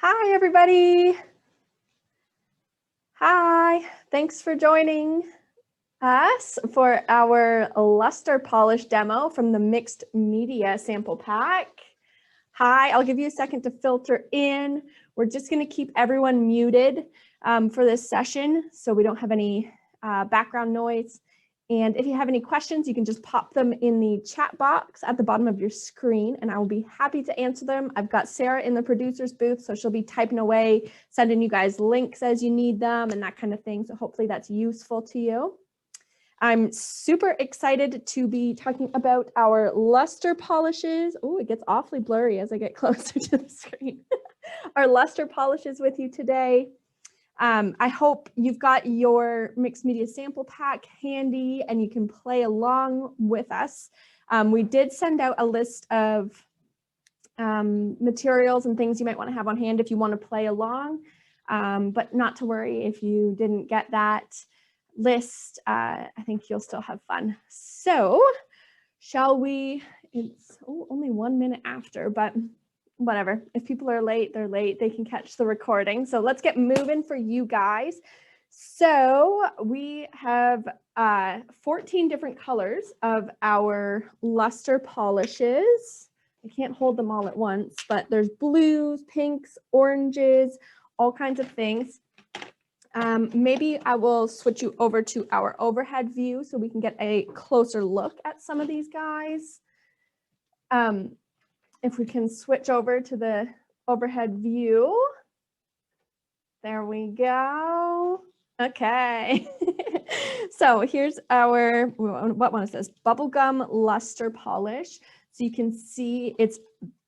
Hi, everybody. Hi, thanks for joining us for our luster polish demo from the mixed media sample pack. Hi, I'll give you a second to filter in. We're just going to keep everyone muted for this session so we don't have any background noise. And if you have any questions, you can just pop them in the chat box at the bottom of your screen, and I will be happy to answer them. I've got Sarah in the producer's booth, so she'll be typing away, sending you guys links as you need them and that kind of thing. So hopefully that's useful to you. I'm super excited to be talking about our luster polishes. Oh, it gets awfully blurry as I get closer to the screen. Our luster polishes with you today. I hope you've got your mixed media sample pack handy and you can play along with us. We did send out a list of materials and things you might want to have on hand if you want to play along, but not to worry if you didn't get that list. I think you'll still have fun. So shall we? It's only 1 minute after, but whatever. If people are late, they're late. They can catch the recording. So let's get moving for you guys. So we have 14 different colors of our luster polishes. I can't hold them all at once, but there's blues, pinks, oranges, all kinds of things. Maybe I will switch you over to our overhead view so we can get a closer look at some of these guys. If we can switch over to the overhead view. There we go. Okay. So here's our, what one is this? Bubblegum luster polish. So you can see it's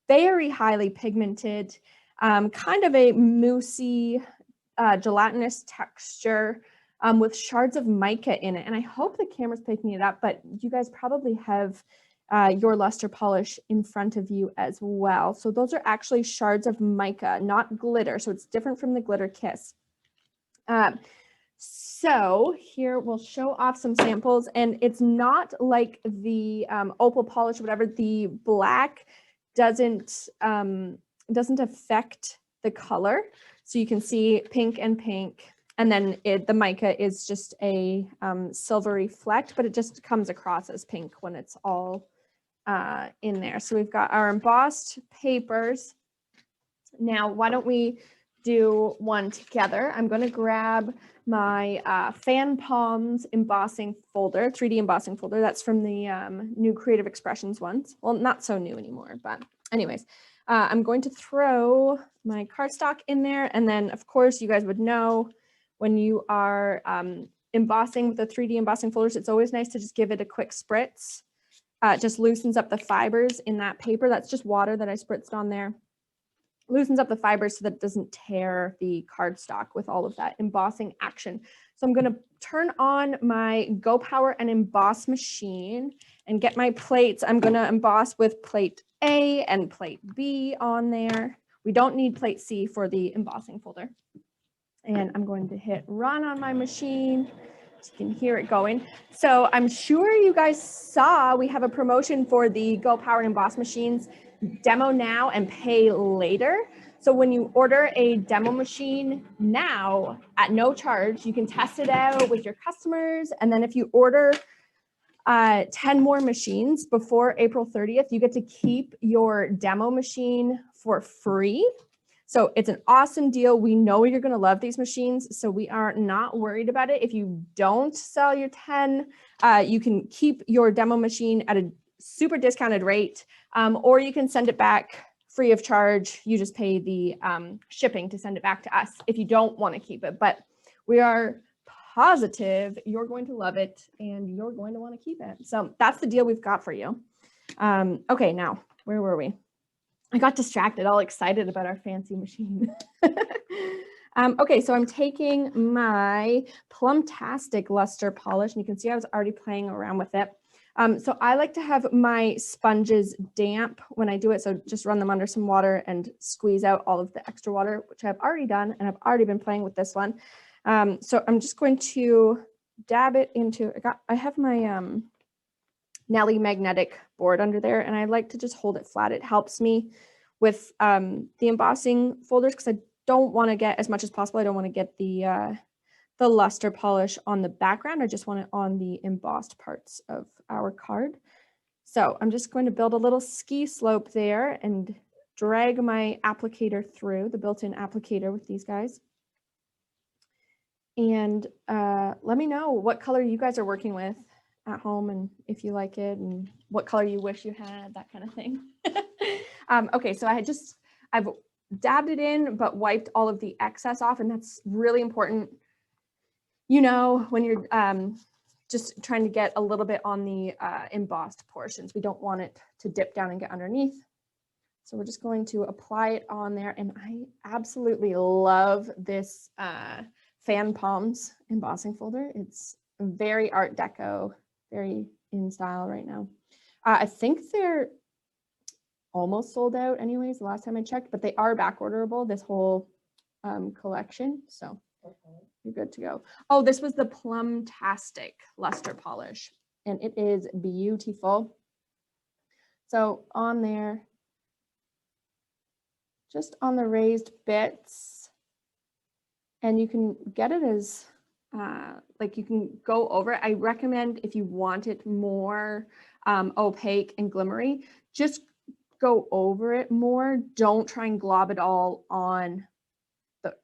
very highly pigmented, kind of a moussey, gelatinous texture with shards of mica in it. And I hope the camera's picking it up, but you guys probably have your luster polish in front of you as well. So those are actually shards of mica, not glitter. So it's different from the Glitter Kiss. So here we'll show off some samples, and it's not like the opal polish, whatever. The black doesn't affect the color. So you can see pink and pink. And then the mica is just a silvery fleck, but it just comes across as pink when it's all in there. So we've got our embossed papers. Now, why don't we do one together? I'm going to grab my Fan Palms embossing folder, 3D embossing folder. That's from the new Creative Expressions ones. Well, not so new anymore, but anyways, I'm going to throw my cardstock in there. And then, of course, you guys would know when you are embossing with the 3D embossing folders, it's always nice to just give it a quick spritz. It just loosens up the fibers in that paper. That's just water that I spritzed on there. Loosens up the fibers so that it doesn't tear the cardstock with all of that embossing action. So I'm going to turn on my Go Power and Emboss machine and get my plates. I'm going to emboss with plate A and plate B on there. We don't need plate C for the embossing folder. And I'm going to hit run on my machine. So you can hear it going. So I'm sure you guys saw we have a promotion for the Go Power and Emboss machines, demo now and pay later. So when you order a demo machine now at no charge, you can test it out with your customers. And then if you order 10 more machines before April 30th, you get to keep your demo machine for free. So it's an awesome deal. We know you're going to love these machines, so we are not worried about it. If you don't sell your 10, you can keep your demo machine at a super discounted rate, or you can send it back free of charge. You just pay the shipping to send it back to us if you don't want to keep it. But we are positive you're going to love it and you're going to want to keep it. So that's the deal we've got for you. Okay, now, where were we? I got distracted, all excited about our fancy machine. Okay, so I'm taking my Plum Tastic luster polish, and you can see I was already playing around with it. So I like to have my sponges damp when I do it, so just run them under some water and squeeze out all of the extra water, which I've already done, and I've already been playing with this one. So I'm just going to dab it into, I have my Nelly magnetic board under there, and I like to just hold it flat. It helps me with the embossing folders because I don't want to get as much as possible. I don't want to get the luster polish on the background. I just want it on the embossed parts of our card. So I'm just going to build a little ski slope there and drag my applicator through, the built-in applicator with these guys. And let me know what color you guys are working with at home and if you like it and what color you wish you had, that kind of thing. Okay, so I've dabbed it in, but wiped all of the excess off, and that's really important. You know, when you're just trying to get a little bit on the embossed portions, we don't want it to dip down and get underneath. So we're just going to apply it on there, and I absolutely love this Fan Palms embossing folder. It's very Art Deco, very in style right now. I think they're almost sold out anyways, the last time I checked, but they are back orderable, this whole collection. So you're good to go. Oh, this was the Plum Tastic Lustre Polish, and it is beautiful. So on there, just on the raised bits, and you can get it as like you can go over it. I recommend if you want it more opaque and glimmery, just go over it more. Don't try and glob it all on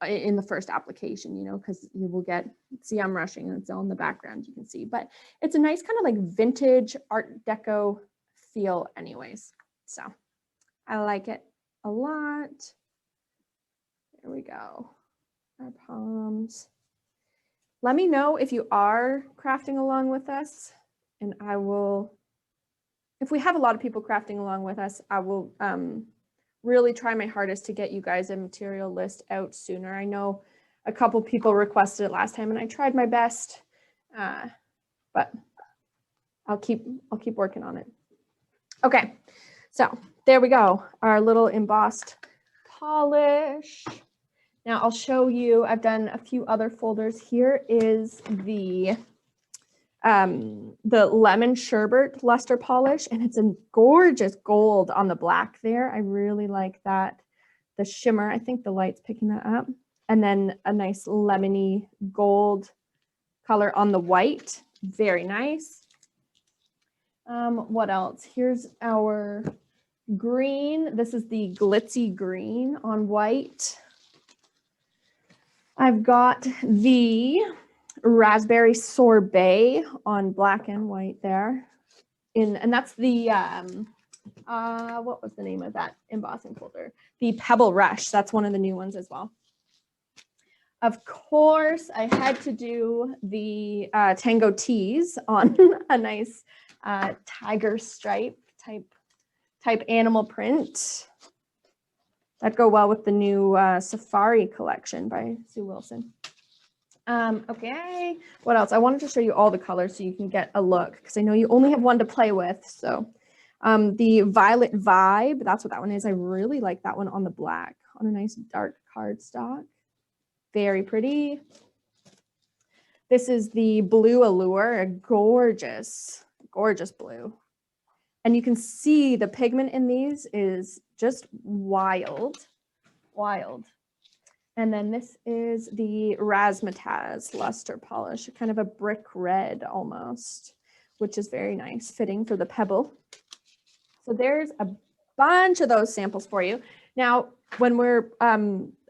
in the first application, you know, because you will get, see, I'm rushing and it's all in the background, you can see, but it's a nice kind of like vintage Art Deco feel anyways. So I like it a lot. There we go. Our palms. Let me know if you are crafting along with us, and I will, if we have a lot of people crafting along with us, I will really try my hardest to get you guys a material list out sooner. I know a couple people requested it last time, and I tried my best, but I'll keep working on it. Okay, so there we go, our little embossed polish. Now I'll show you, I've done a few other folders. Here is the Lemon Sherbet Lustre Polish, and it's a gorgeous gold on the black there. I really like that. The shimmer, I think the light's picking that up. And then a nice lemony gold color on the white. Very nice. What else? Here's our green. This is the glitzy green on white. I've got the Raspberry Sorbet on black and white there. And that's the, what was the name of that embossing folder? The Pebble Rush. That's one of the new ones as well. Of course, I had to do the Tango Tees on a nice tiger stripe type animal print. That'd go well with the new Safari collection by Sue Wilson. Okay, what else? I wanted to show you all the colors so you can get a look, because I know you only have one to play with. So the Violet Vibe, that's what that one is. I really like that one on the black, on a nice dark cardstock. Very pretty. This is the Blue Allure, a gorgeous, gorgeous blue. And you can see the pigment in these is just wild, wild. And then this is the Razzmatazz Lustre Polish, kind of a brick red almost, which is very nice, fitting for the pebble. So there's a bunch of those samples for you. Now, when we're,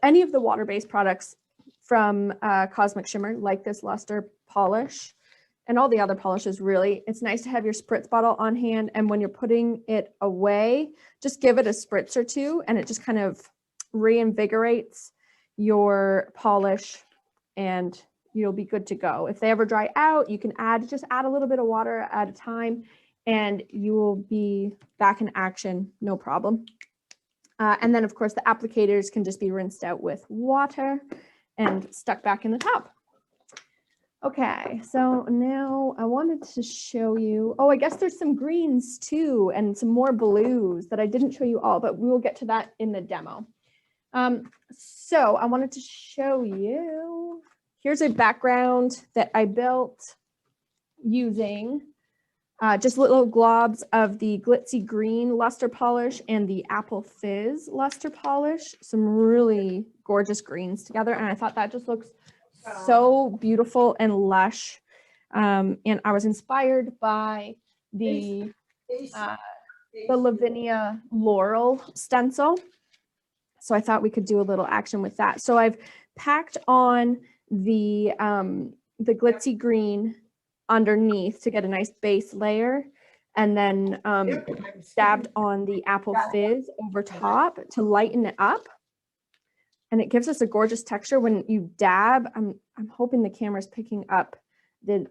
any of the water-based products from Cosmic Shimmer, like this Lustre Polish, and all the other polishes really, it's nice to have your spritz bottle on hand, and when you're putting it away, just give it a spritz or two, and it just kind of reinvigorates your polish, and you'll be good to go. If they ever dry out, you can just add a little bit of water at a time, and you will be back in action, no problem. And then, of course, the applicators can just be rinsed out with water and stuck back in the top. Okay, so now I wanted to show you, oh, I guess there's some greens too, and some more blues that I didn't show you all, but we will get to that in the demo. So I wanted to show you, here's a background that I built using just little globs of the Glitzy Green Luster Polish and the Apple Fizz Luster Polish. Some really gorgeous greens together. And I thought that just looks so beautiful and lush. And I was inspired by the Lavinia Laurel stencil. So I thought we could do a little action with that. So I've packed on the Glitzy Green underneath to get a nice base layer, and then dabbed on the Apple Fizz over top to lighten it up. And it gives us a gorgeous texture when you dab. I'm hoping the camera's picking up the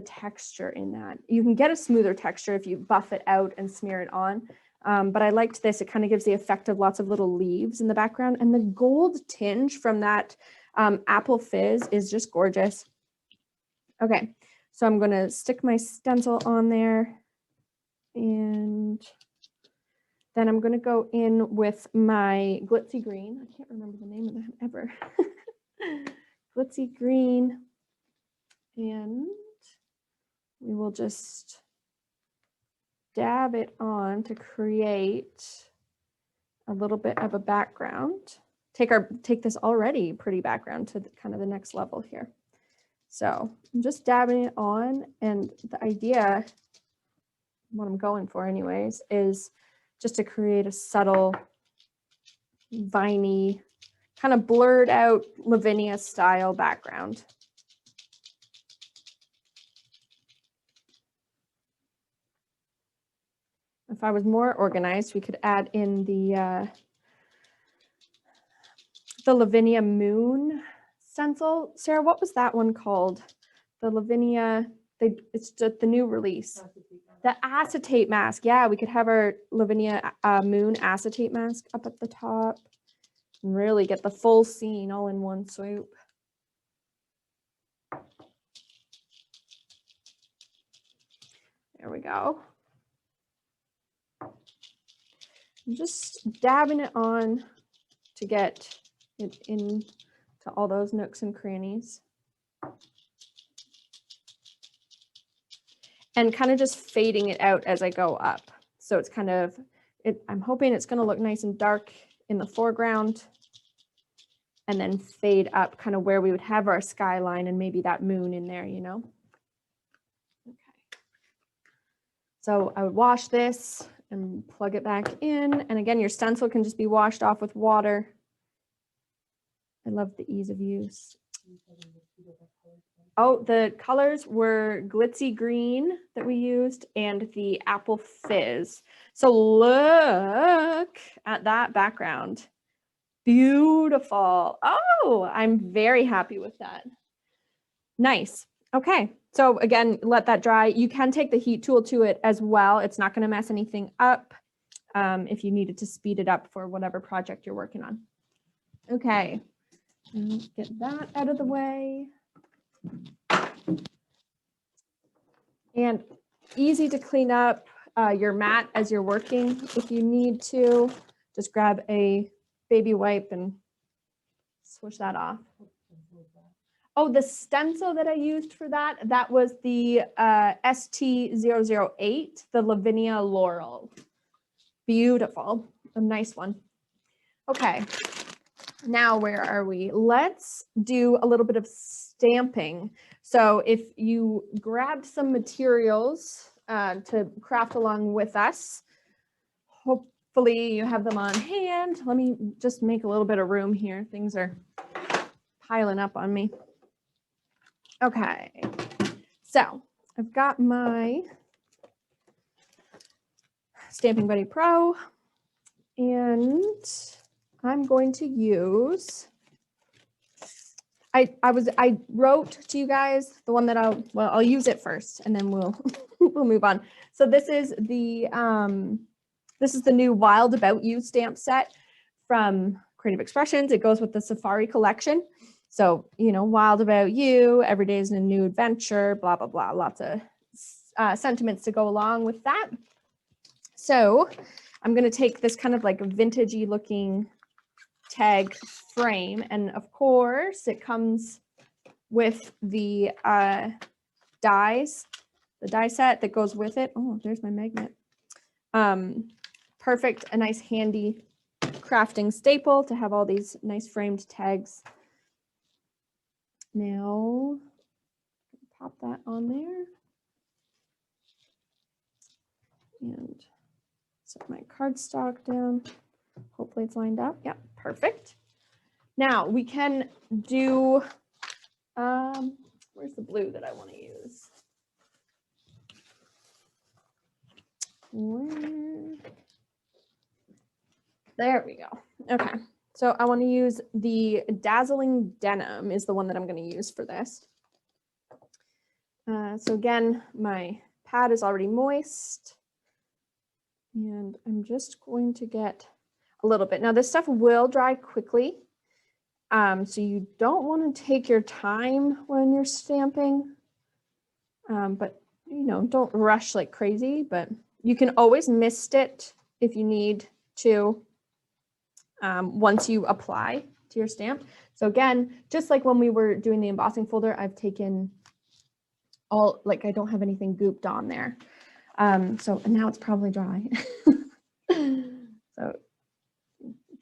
texture in that. You can get a smoother texture if you buff it out and smear it on. But I liked this. It kind of gives the effect of lots of little leaves in the background. And the gold tinge from that Apple Fizz is just gorgeous. Okay, so I'm going to stick my stencil on there. And then I'm going to go in with my Glitzy Green. I can't remember the name of that ever. Glitzy Green. And we will just dab it on to create a little bit of a background. Take this already pretty background to kind of the next level here. So I'm just dabbing it on, and the idea, what I'm going for anyways, is just to create a subtle, viney, kind of blurred out Lavinia style background. If I was more organized, we could add in the Lavinia Moon stencil. Sarah, what was that one called? The Lavinia, it's just the new release. The acetate mask. Yeah, we could have our Lavinia Moon acetate mask up at the top and really get the full scene all in one swoop. There we go. I'm just dabbing it on to get it into all those nooks and crannies. And kind of just fading it out as I go up. So it's kind of, I'm hoping it's going to look nice and dark in the foreground and then fade up kind of where we would have our skyline and maybe that moon in there, you know? Okay. So I would wash this and plug it back in. And again, your stencil can just be washed off with water. I love the ease of use. Oh, the colors were Glitzy Green that we used and the Apple Fizz. So look at that background. Beautiful. Oh, I'm very happy with that. Nice. Okay. So again, let that dry. You can take the heat tool to it as well. It's not going to mess anything up if you needed to speed it up for whatever project you're working on. Okay. Get that out of the way. And easy to clean up your mat as you're working. If you need to, just grab a baby wipe and swish that off. Oh, the stencil that I used for that, that was the ST008, the Lavinia Laurel. Beautiful, a nice one. Okay, now where are we? Let's do a little bit of stamping. So if you grabbed some materials to craft along with us, hopefully you have them on hand. Let me just make a little bit of room here. Things are piling up on me. Okay, so I've got my Stamping Buddy Pro, and I'm going to use, I wrote to you guys the one that I'll use it first and then we'll move on. So this is the new Wild About You stamp set from Creative Expressions. It goes with the Safari collection. So, you know, Wild About You, every day is a new adventure, blah, blah, blah, lots of sentiments to go along with that. So I'm going to take this kind of like vintagey looking tag frame. And of course it comes with the dies, the die set that goes with it. Oh, there's my magnet. Perfect, a nice handy crafting staple to have all these nice framed tags. Now, pop that on there. And set my cardstock down. Hopefully it's lined up. Yeah, perfect. Now we can do, where's the blue that I want to use? There we go. Okay, so I want to use the Dazzling Denim is the one that I'm going to use for this. So again, my pad is already moist. And I'm just going to get a little bit. Now this stuff will dry quickly. So you don't want to take your time when you're stamping. But you know, don't rush like crazy, but you can always mist it if you need to once you apply to your stamp. So again, just like when we were doing the embossing folder, I've taken all, like I don't have anything gooped on there. So and now it's probably dry. So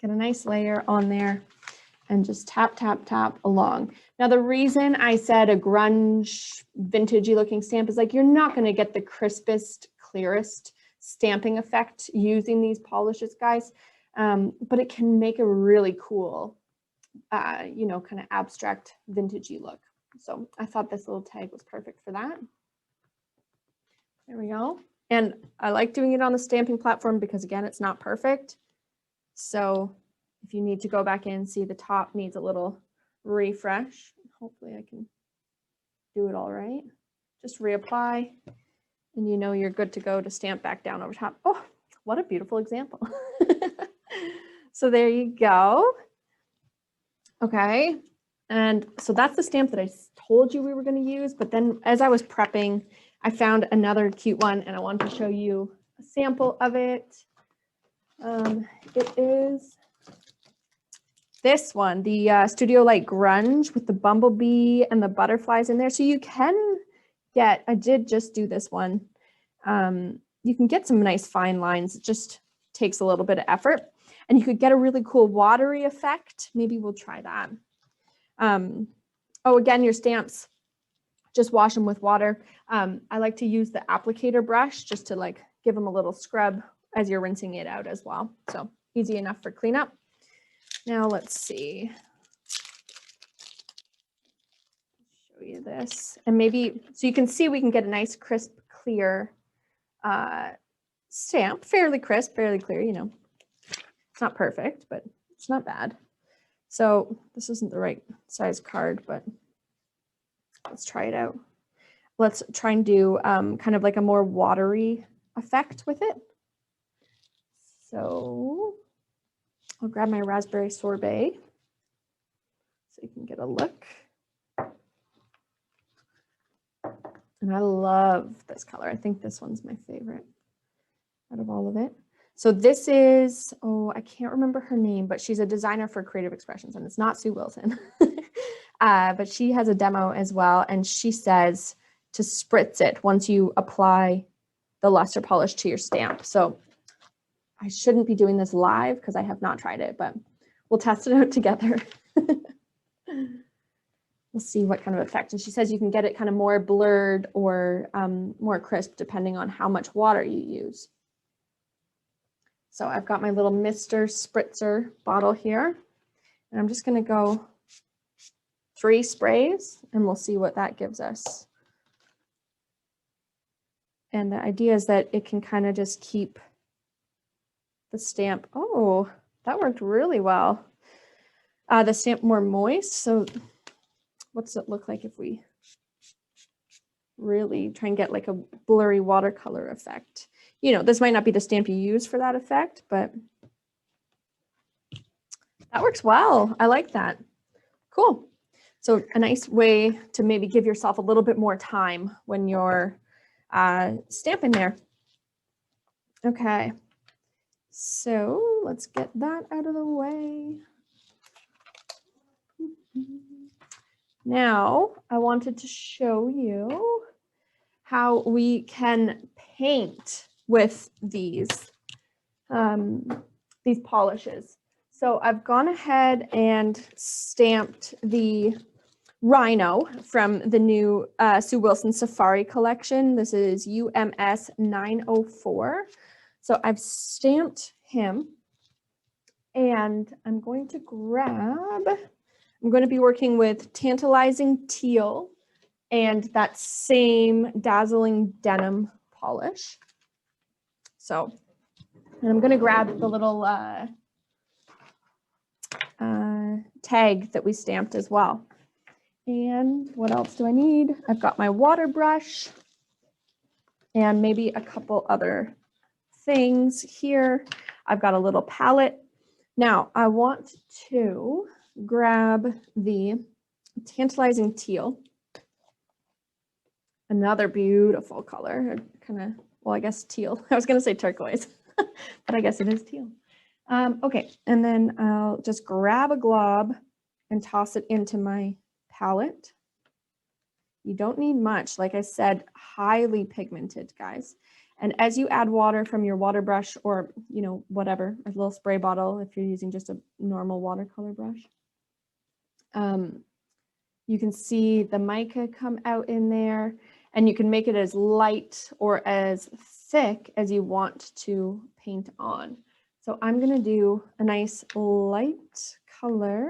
get a nice layer on there and just tap, tap, tap along. Now the reason I said a grunge vintagey looking stamp is like you're not going to get the crispest, clearest stamping effect using these polishes, guys. But it can make a really cool, you know, kind of abstract vintagey look. So I thought this little tag was perfect for that. There we go. And I like doing it on the stamping platform because again, it's not perfect. So if you need to go back in, see the top needs a little refresh. Hopefully I can do it all right. Just reapply and you know you're good to go to stamp back down over top. Oh, what a beautiful example. So there you go. Okay. And so that's the stamp that I told you we were going to use. But then as I was prepping, I found another cute one and I wanted to show you a sample of it. It is this one, the Studio Light Grunge with the bumblebee and the butterflies in there. So you can get, I did just do this one. You can get some nice fine lines. It just takes a little bit of effort. And you could get a really cool watery effect. Maybe we'll try that. Oh, again, your stamps, just wash them with water. I like to use the applicator brush just to like give them a little scrub as you're rinsing it out as well. So easy enough for cleanup. Now let's see. Show you this. And maybe, so you can see we can get a nice crisp, clear stamp. Fairly crisp, fairly clear, you know. It's not perfect, but it's not bad. So this isn't the right size card, but let's try it out. Let's try and do kind of like a more watery effect with it. So I'll grab my raspberry sorbet so you can get a look. And I love this color. I think this one's my favorite out of all of it. So this is, oh, I can't remember her name, but she's a designer for Creative Expressions, and it's not Sue Wilson. But she has a demo as well, and she says to spritz it once you apply the luster polish to your stamp. So I shouldn't be doing this live because I have not tried it, but we'll test it out together. We'll see what kind of effect. And she says you can get it kind of more blurred or more crisp depending on how much water you use. So I've got my little Mr. Spritzer bottle here, and I'm just going to go 3 sprays and we'll see what that gives us. And the idea is that it can kind of just keep the stamp. Oh, that worked really well. The stamp more moist. So what's it look like if we really try and get like a blurry watercolor effect? You know, this might not be the stamp you use for that effect, but that works well. I like that. Cool. So a nice way to maybe give yourself a little bit more time when you're stamping there. Okay. So let's get that out of the way. Now I wanted to show you how we can paint with these polishes. So I've gone ahead and stamped the Rhino from the new Sue Wilson Safari collection. This is UMS 904. So I've stamped him, and I'm going to be working with Tantalizing Teal and that same Dazzling Denim polish. So, and I'm going to grab the little tag that we stamped as well. And what else do I need? I've got my water brush and maybe a couple other things here. I've got a little palette. Now I want to grab the Tantalizing Teal, another beautiful color, kind of, well, I guess teal. I was going to say turquoise, but I guess it is teal. Okay, and then I'll just grab a glob and toss it into my palette. You don't need much, like I said, highly pigmented, guys. And as you add water from your water brush or, you know, whatever, a little spray bottle, if you're using just a normal watercolor brush, you can see the mica come out in there, and you can make it as light or as thick as you want to paint on. So I'm going to do a nice light color.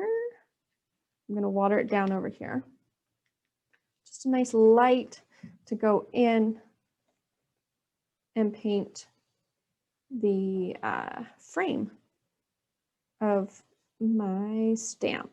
I'm going to water it down over here. Just a nice light to go in and paint the frame of my stamp.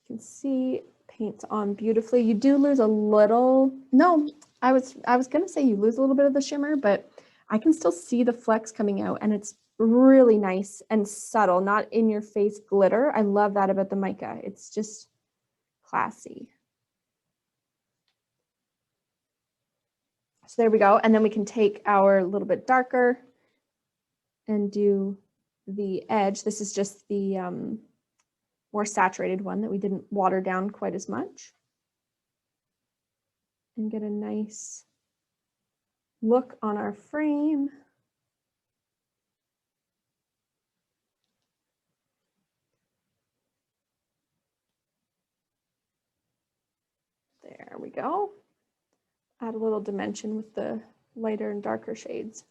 You can see it paints on beautifully. You do lose a little, no, I was going to say you lose a little bit of the shimmer, but I can still see the flecks coming out, and it's really nice and subtle, not in your face glitter. I love that about the mica. It's just classy. So there we go. And then we can take our little bit darker and do the edge. This is just the more saturated one that we didn't water down quite as much. And get a nice look on our frame. There we go. Add a little dimension with the lighter and darker shades.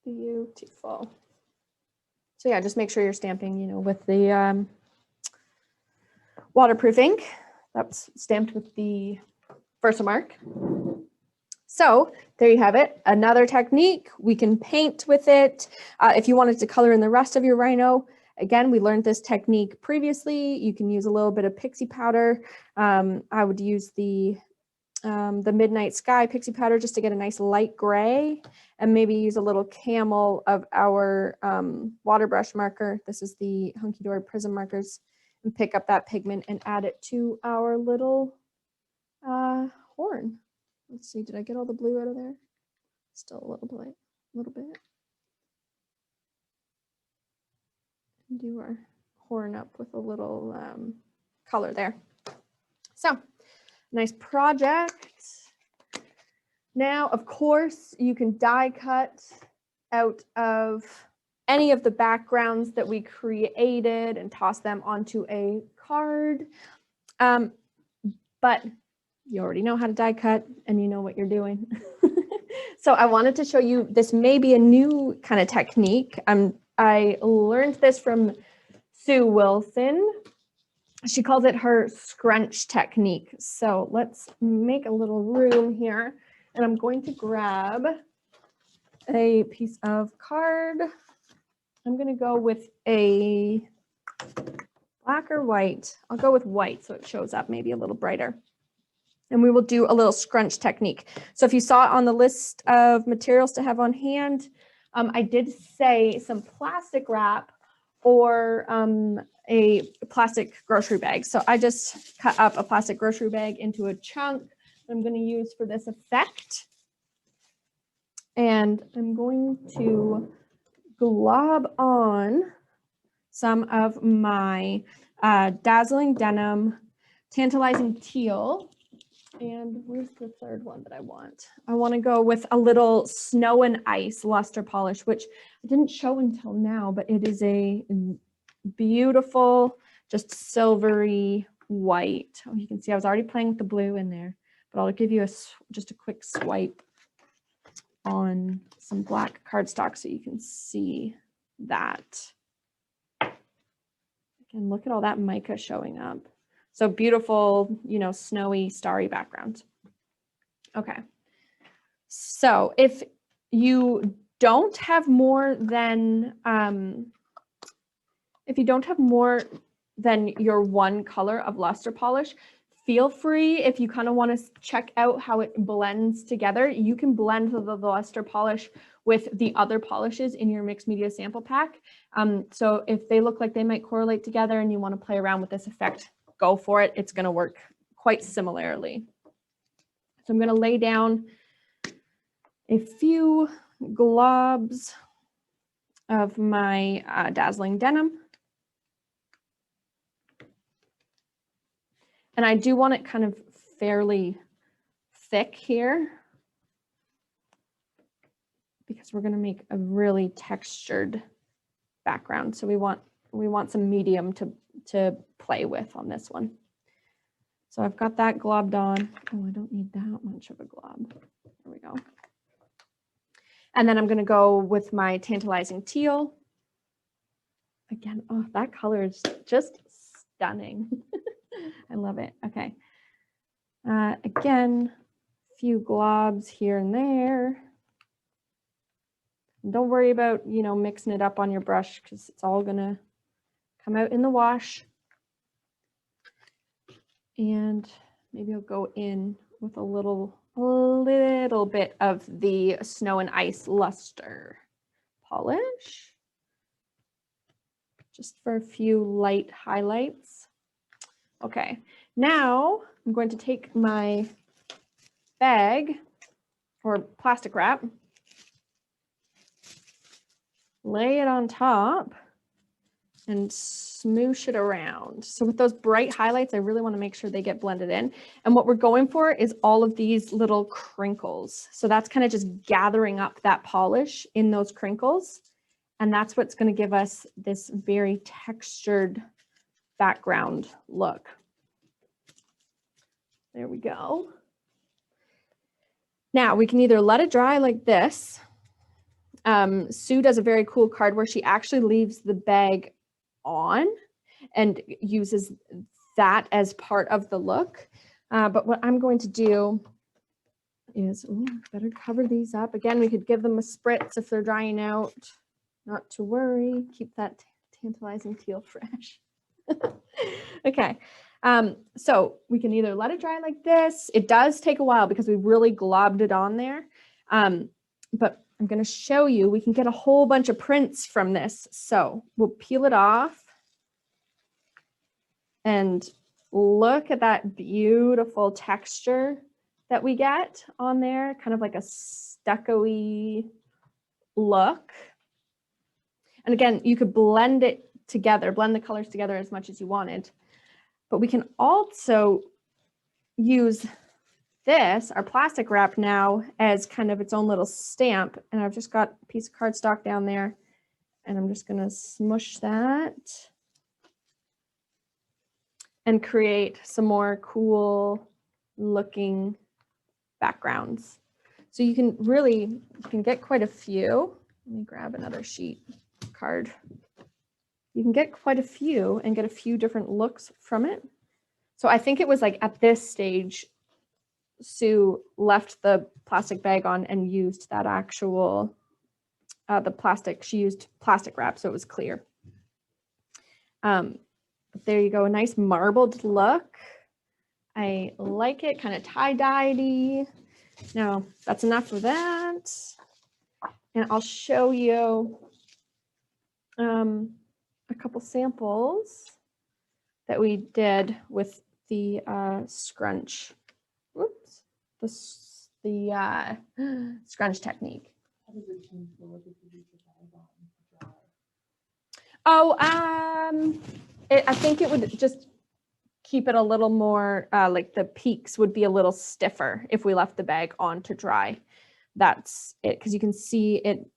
Beautiful. So yeah, just make sure you're stamping, you know, with the waterproof ink. That's stamped with the Versamark. So there you have it. Another technique. We can paint with it. If you wanted to color in the rest of your Rhino, again, we learned this technique previously. You can use a little bit of Pixie Powder. I would use the Midnight Sky Pixie Powder just to get a nice light gray, and maybe use a little camel of our water brush marker. This is the Hunky Dory Prism markers, and pick up that pigment and add it to our little horn. Let's see, did I get all the blue out of there? Still a little bit. And do our horn up with a little color there. So, nice project. Now, of course, you can die cut out of any of the backgrounds that we created and toss them onto a card. But you already know how to die cut and you know what you're doing. So I wanted to show you, this may be a new kind of technique. I learned this from Sue Wilson. She calls it her scrunch technique. So let's make a little room here, and I'm going to grab a piece of card. I'm going to go with a black or white. I'll go with white so it shows up maybe a little brighter. And we will do a little scrunch technique. So if you saw on the list of materials to have on hand, I did say some plastic wrap or a plastic grocery bag. So I just cut up a plastic grocery bag into a chunk that I'm going to use for this effect. And I'm going to glob on some of my Dazzling Denim, Tantalizing Teal. And where's the third one that I want? I want to go with a little Snow and Ice Luster Polish, which I didn't show until now, but it is a beautiful, just silvery white. Oh, you can see I was already playing with the blue in there, but I'll give you just a quick swipe on some black cardstock so you can see that. Again, look at all that mica showing up. So beautiful, you know, snowy, starry background. Okay. So if you don't have more than, your one color of luster polish, feel free, if you kind of want to check out how it blends together, you can blend the luster polish with the other polishes in your mixed media sample pack. So if they look like they might correlate together and you want to play around with this effect, go for it. It's going to work quite similarly. So I'm going to lay down a few globs of my Dazzling Denim. And I do want it kind of fairly thick here because we're going to make a really textured background. So we want some medium to play with on this one. So I've got that globbed on. Oh, I don't need that much of a glob. There we go. And then I'm going to go with my Tantalizing Teal. Again, oh, that color is just stunning. I love it. Okay. Again, a few globs here and there. And don't worry about, you know, mixing it up on your brush because it's all going to come out in the wash. And maybe I'll go in with a little bit of the Snow and Ice Luster Polish, just for a few light highlights. Okay, now I'm going to take my bag or plastic wrap, lay it on top, and smoosh it around. So with those bright highlights, I really want to make sure they get blended in. And what we're going for is all of these little crinkles. So that's kind of just gathering up that polish in those crinkles. And that's what's going to give us this very textured background look. There we go. Now we can either let it dry like this. Sue does a very cool card where she actually leaves the bag on and uses that as part of the look. But what I'm going to do is, better cover these up. Again, we could give them a spritz if they're drying out. Not to worry, keep that Tantalizing Teal fresh. Okay, so we can either let it dry like this. It does take a while because we really globbed it on there. But I'm going to show you, we can get a whole bunch of prints from this. So we'll peel it off and look at that beautiful texture that we get on there, kind of like a stucco-y look. And again, you could blend it together, blend the colors together as much as you wanted. But we can also use this, our plastic wrap now, as kind of its own little stamp. And I've just got a piece of cardstock down there and I'm just going to smush that and create some more cool looking backgrounds. So you can get quite a few. Let me grab another sheet card. You can get quite a few and get a few different looks from it. So I think it was like at this stage, Sue left the plastic bag on and used that actual, she used plastic wrap, so it was clear. But there you go, a nice marbled look. I like it, kind of tie-dyed-y. Now, that's enough of that. And I'll show you a couple samples that we did with the Scrunch. Whoops, the Scrunch Technique. Oh, I think it would just keep it a little more, like the peaks would be a little stiffer if we left the bag on to dry. That's it, because you can see it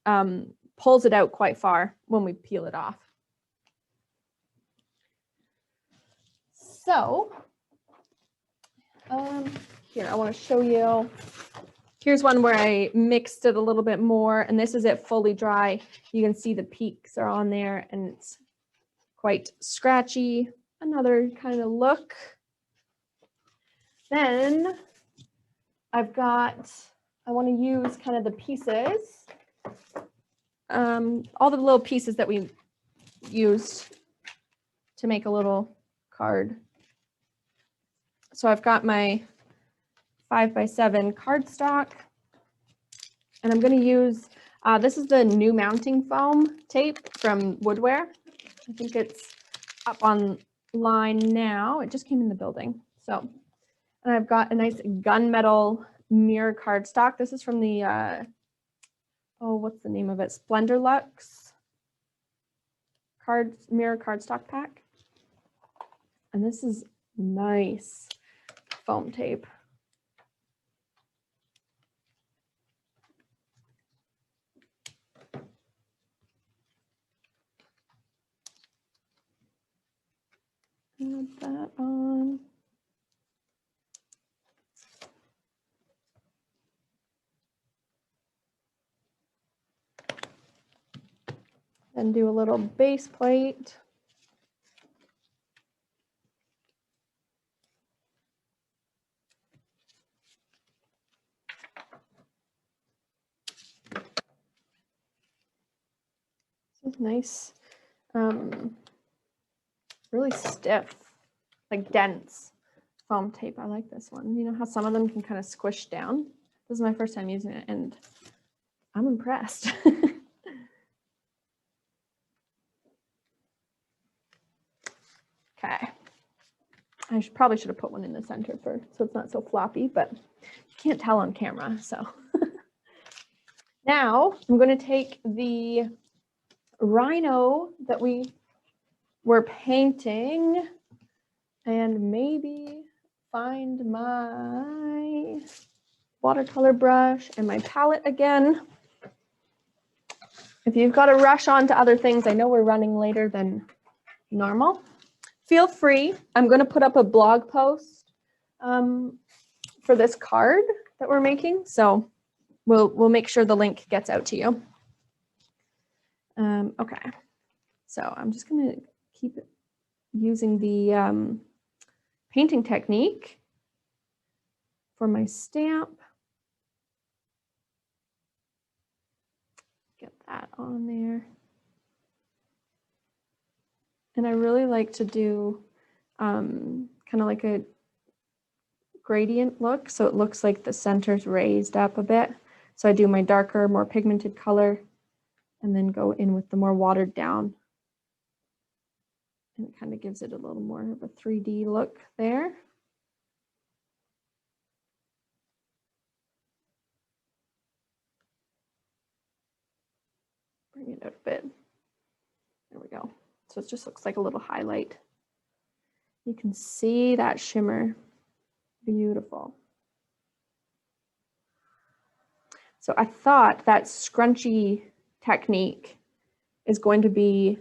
pulls it out quite far when we peel it off. So here, I want to show you. Here's one where I mixed it a little bit more, and this is it fully dry. You can see the peaks are on there, and it's quite scratchy. Another kind of look. Then I want to use kind of the pieces, all the little pieces that we used to make a little card. So I've got my 5x7 cardstock, and I'm going to use, this is the new mounting foam tape from Woodware. I think it's up online now. It just came in the building. So, and I've got a nice gunmetal mirror cardstock. This is from the, oh, what's the name of it? Splendor Luxe mirror cardstock pack. And this is nice foam tape. Add that on. Then do a little base plate. This is nice, really stiff, like dense foam tape. I like this one. You know how some of them can kind of squish down? This is my first time using it, and I'm impressed. Okay. I probably should have put one in the center so it's not so floppy, but you can't tell on camera, so. Now I'm going to take the rhino that we were painting and maybe find my watercolor brush and my palette again. If you've got to rush on to other things, I know we're running later than normal. Feel free. I'm going to put up a blog post for this card that we're making, so we'll make sure the link gets out to you. Okay, so I'm just going to keep using the painting technique for my stamp. Get that on there. And I really like to do kind of like a gradient look, so it looks like the center's raised up a bit. So I do my darker, more pigmented color, and then go in with the more watered down. And it kind of gives it a little more of a 3D look there. Bring it out a bit. There we go. So it just looks like a little highlight. You can see that shimmer. Beautiful. So I thought that scrunchy technique is going to be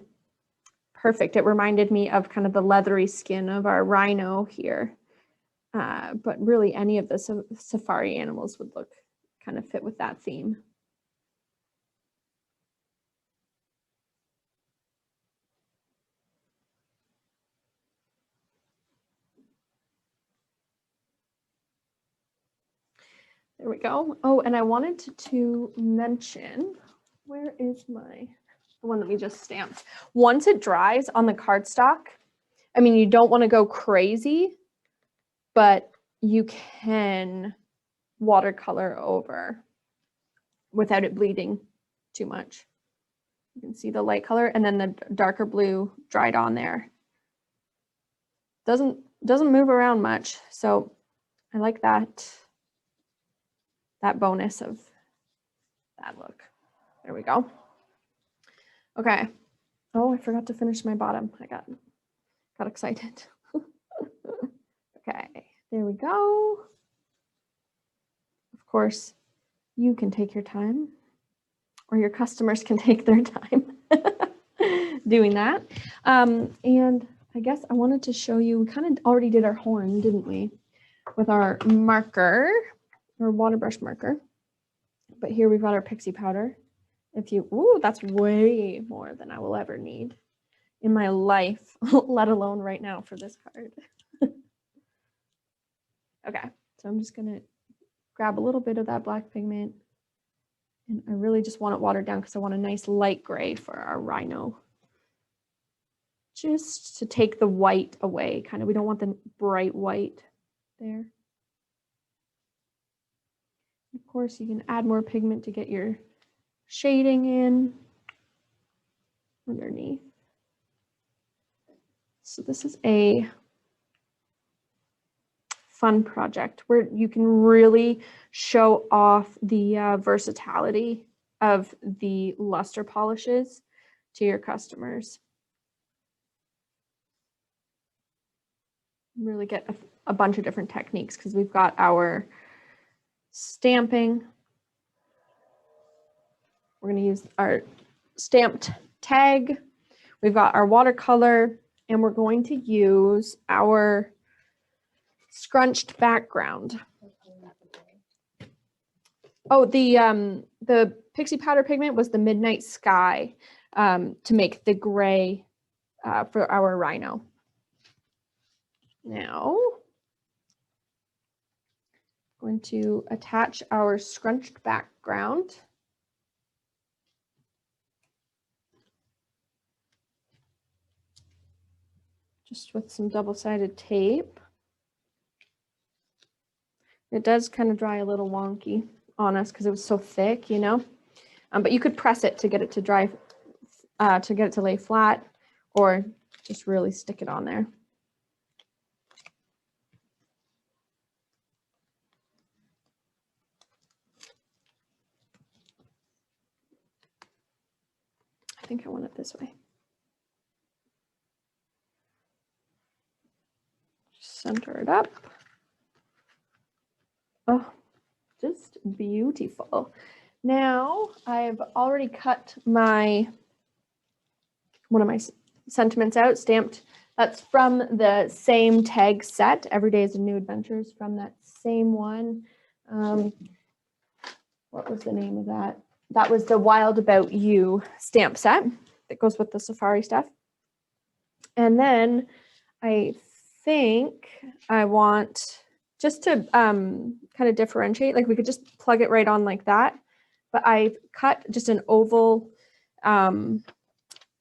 perfect. It reminded me of kind of the leathery skin of our rhino here. But really any of the safari animals would look kind of fit with that theme. There we go. Oh, and I wanted to mention, where is the one that we just stamped? Once it dries on the cardstock, I mean, you don't want to go crazy, but you can watercolor over without it bleeding too much. You can see the light color and then the darker blue dried on there. Doesn't move around much, so I like that bonus of that look. There we go. Okay. Oh, I forgot to finish my bottom. I got excited. Okay, there we go. Of course, you can take your time, or your customers can take their time doing that. And I guess I wanted to show you, we kind of already did our horn, didn't we? With our marker, or water brush marker. But here we've got our Pixie Powder. Ooh, that's way more than I will ever need in my life, let alone right now for this card. Okay, so I'm just gonna grab a little bit of that black pigment, and I really just want it watered down because I want a nice light gray for our rhino. Just to take the white away, kind of. We don't want the bright white there. Of course, you can add more pigment to get your shading in underneath. So this is a fun project where you can really show off the versatility of the luster polishes to your customers. Really get a bunch of different techniques because we've got our stamping. We're going to use our stamped tag. We've got our watercolor, and we're going to use our scrunched background. Oh, the Pixie Powder pigment was the Midnight Sky to make the gray for our rhino. Now, I'm going to attach our scrunched background. Just with some double-sided tape. It does kind of dry a little wonky on us because it was so thick, you know. But you could press it to get it to dry, to get it to lay flat, or just really stick it on there. I think I want it this way. Just center it up. Oh, just beautiful. Now I've already cut one of my sentiments out, stamped. That's from the same tag set. Every Day is a New Adventure, from that same one. What was the name of that? That was the Wild About You stamp set that goes with the safari stuff. And then I think I want just to kind of differentiate, like we could just plug it right on like that. But I've cut just an oval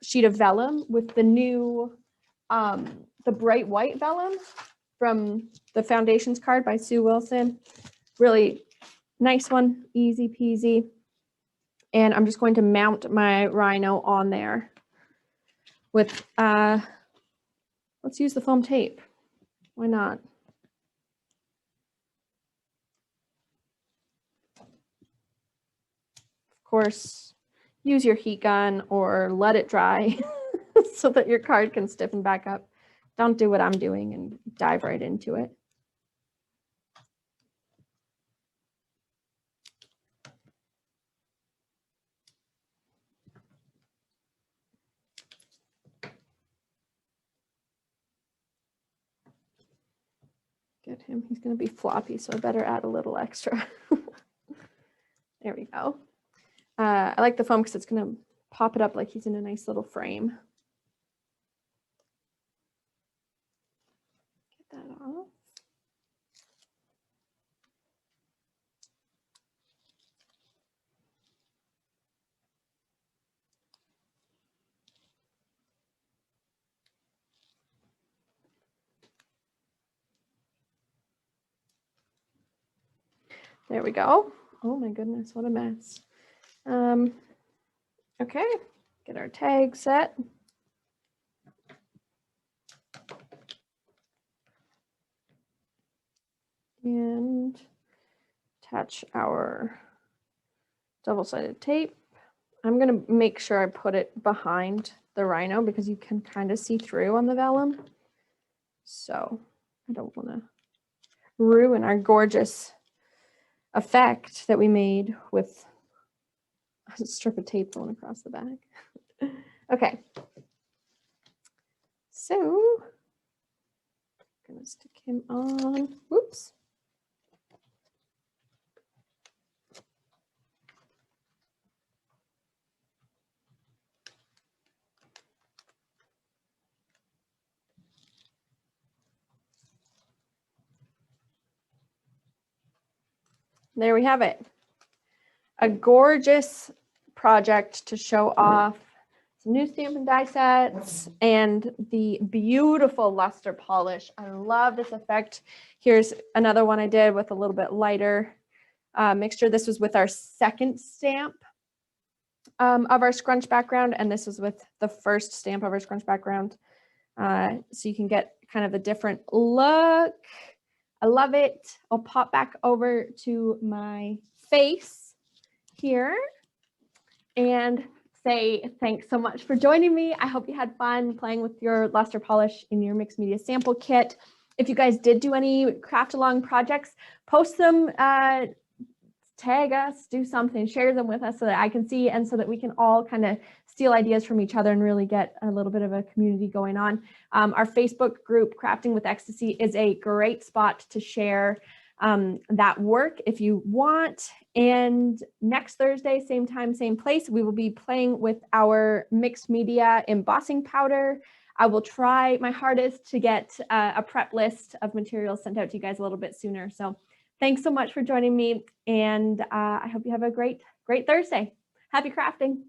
sheet of vellum with the new, the bright white vellum from the Foundations card by Sue Wilson. Really nice one, easy peasy. And I'm just going to mount my rhino on there with, let's use the foam tape. Why not? Of course, use your heat gun or let it dry so that your card can stiffen back up. Don't do what I'm doing and dive right into it. Get him. He's going to be floppy, so I better add a little extra. There we go. I like the foam because it's going to pop it up like he's in a nice little frame. Get that off. There we go. Oh my goodness, what a mess. Okay, get our tag set. And attach our double-sided tape I'm going to make sure I put it behind the rhino because you can kind of see through on the vellum. So I don't want to ruin our gorgeous effect that we made with a strip of tape going across the back. Okay. So I'm going to stick him on. Whoops. There we have it. A gorgeous project to show off some new stamp and die sets and the beautiful luster polish. I love this effect. Here's another one I did with a little bit lighter mixture. This was with our second stamp of our scrunch background, and this was with the first stamp of our scrunch background. So you can get kind of a different look. I love it. I'll pop back over to my face here and say thanks so much for joining me. I hope you had fun playing with your luster polish in your mixed media sample kit. If you guys did do any craft along projects, post them, tag us, do something, share them with us so that I can see and so that we can all kind of steal ideas from each other and really get a little bit of a community going on. Our Facebook group, Crafting with Ecstasy, is a great spot to share that work if you want. And next Thursday, same time, same place, we will be playing with our mixed media embossing powder. I will try my hardest to get a prep list of materials sent out to you guys a little bit sooner. So thanks so much for joining me, and I hope you have a great Thursday. Happy crafting.